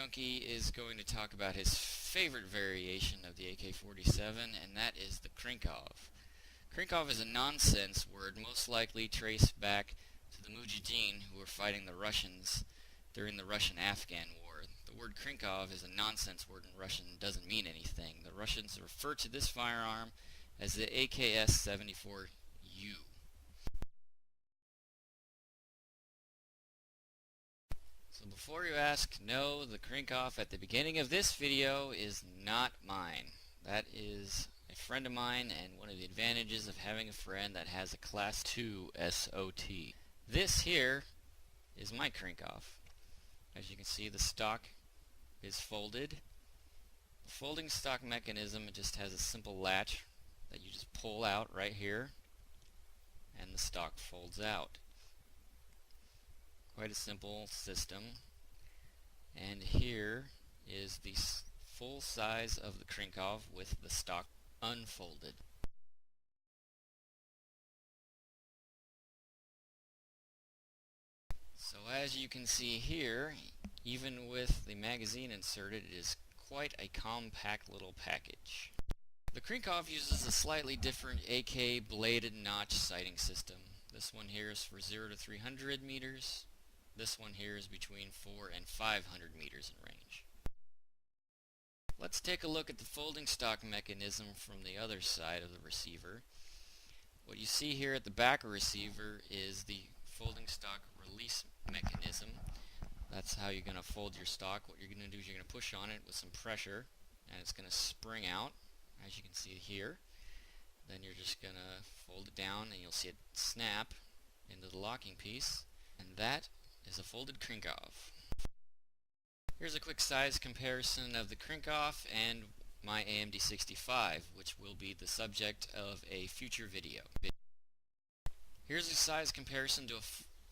Junkie is going to talk about his favorite variation of the AK-47, and that is the Krinkov. Krinkov is a nonsense word most likely traced back to the Mujahideen who were fighting the Russians during the Russian-Afghan War. The word Krinkov is a nonsense word in Russian and doesn't mean anything. The Russians refer to this firearm as the AK47JunkieLovesTheKrinkov. So before you ask, no, the Krinkov at the beginning of this video is not mine. That is a friend of mine, and one of the advantages of having a friend that has a Class 2 SOT. This here is my Krinkov. As you can see, the stock is folded. The folding stock mechanism just has a simple latch that you just pull out right here, and the stock folds out. Quite a simple system. And here is the full size of the Krinkov with the stock unfolded. So as you can see here, even with the magazine inserted, it is quite a compact little package. The Krinkov uses a slightly different AK bladed notch sighting system. This one here is for 0 to 300 meters. This one here is between 400 and 500 meters in range. Let's take a look at the folding stock mechanism from the other side of the receiver. What you see here at the back of the receiver is the folding stock release mechanism. That's how you're going to fold your stock. What you're going to do is you're going to push on it with some pressure, and it's going to spring out, as you can see here. Then you're just going to fold it down, and you'll see it snap into the locking piece, and that is a folded Krinkov. Here's a quick size comparison of the Krinkov and my AMD65, which will be the subject of a future video. Here's a size comparison to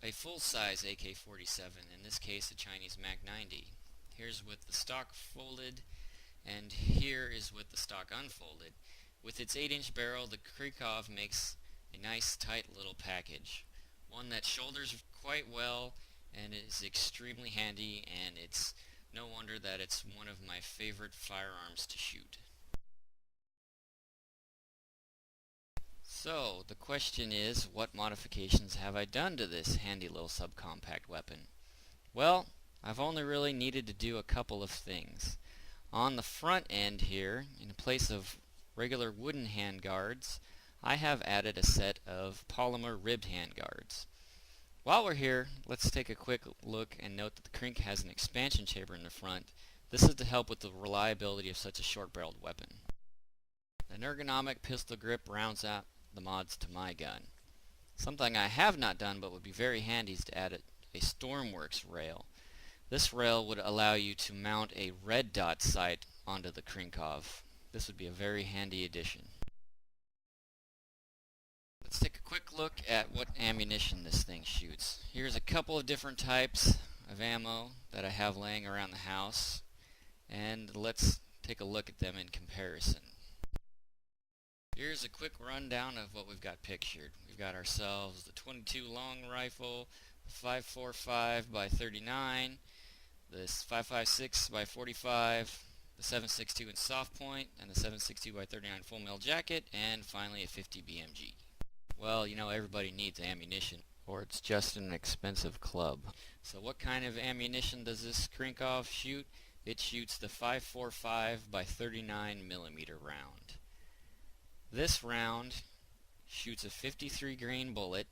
a full-size AK-47, in this case a Chinese Mac 90. Here's with the stock folded, and here is with the stock unfolded. With its 8-inch barrel, the Krinkov makes a nice tight little package, one that shoulders quite well and is extremely handy, and it's no wonder that it's one of my favorite firearms to shoot. So the question is, what modifications have I done to this handy little subcompact weapon? Well, I've only really needed to do a couple of things. On the front end here, in place of regular wooden handguards, I have added a set of polymer ribbed handguards. While we're here, let's take a quick look and note that the Krink has an expansion chamber in the front. This is to help with the reliability of such a short-barreled weapon. An ergonomic pistol grip rounds out the mods to my gun. Something I have not done but would be very handy is to add a Stormworks rail. This rail would allow you to mount a red dot sight onto the Krinkov. This would be a very handy addition. Let's take a quick look at what ammunition this thing shoots. Here's a couple of different types of ammo that I have laying around the house, and let's take a look at them in comparison. Here's a quick rundown of what we've got pictured. We've got ourselves the 22 long rifle, the 5.45x39, this 5.56x45, the 7.62 in soft point, and the 7.62x39 full metal jacket, and finally a 50 BMG. Well, you know, everybody needs ammunition, or it's just an expensive club. So what kind of ammunition does this Krinkov shoot? It shoots the 5.45x39mm round. This round shoots a 53 grain bullet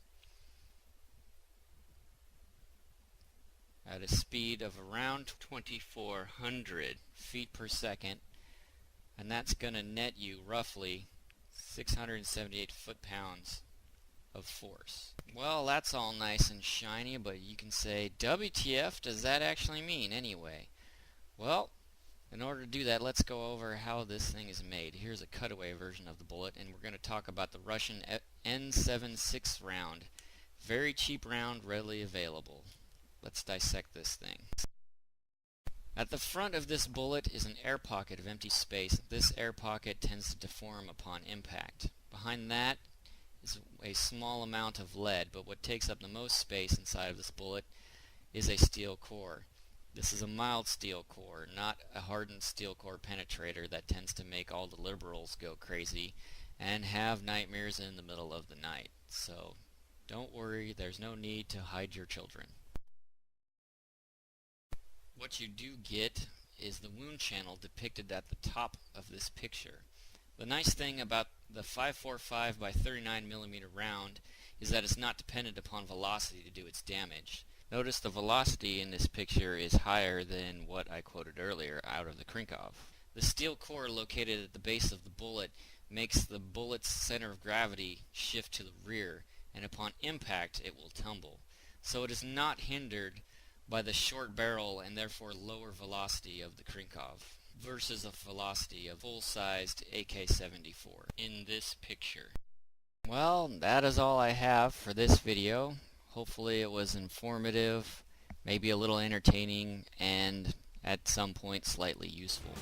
at a speed of around 2,400 feet per second, and that's going to net you roughly 678 foot-pounds of force. Well, that's all nice and shiny, but you can say, WTF does that actually mean anyway? Well, in order to do that, let's go over how this thing is made. Here's a cutaway version of the bullet, and we're going to talk about the Russian N76 round. Very cheap round, readily available. Let's dissect this thing. At the front of this bullet is an air pocket of empty space. This air pocket tends to deform upon impact. Behind that is a small amount of lead, but what takes up the most space inside of this bullet is a steel core. This is a mild steel core, not a hardened steel core penetrator that tends to make all the liberals go crazy and have nightmares in the middle of the night. So don't worry, there's no need to hide your children. What you do get is the wound channel depicted at the top of this picture. The nice thing about the 5.45 by 39mm round is that it's not dependent upon velocity to do its damage. Notice the velocity in this picture is higher than what I quoted earlier out of the Krinkov. The steel core located at the base of the bullet makes the bullet's center of gravity shift to the rear, and upon impact it will tumble. So it is not hindered by the short barrel and therefore lower velocity of the Krinkov versus a velocity of full-sized AK-74 in this picture. Well, that is all I have for this video. Hopefully it was informative, maybe a little entertaining, and at some point slightly useful.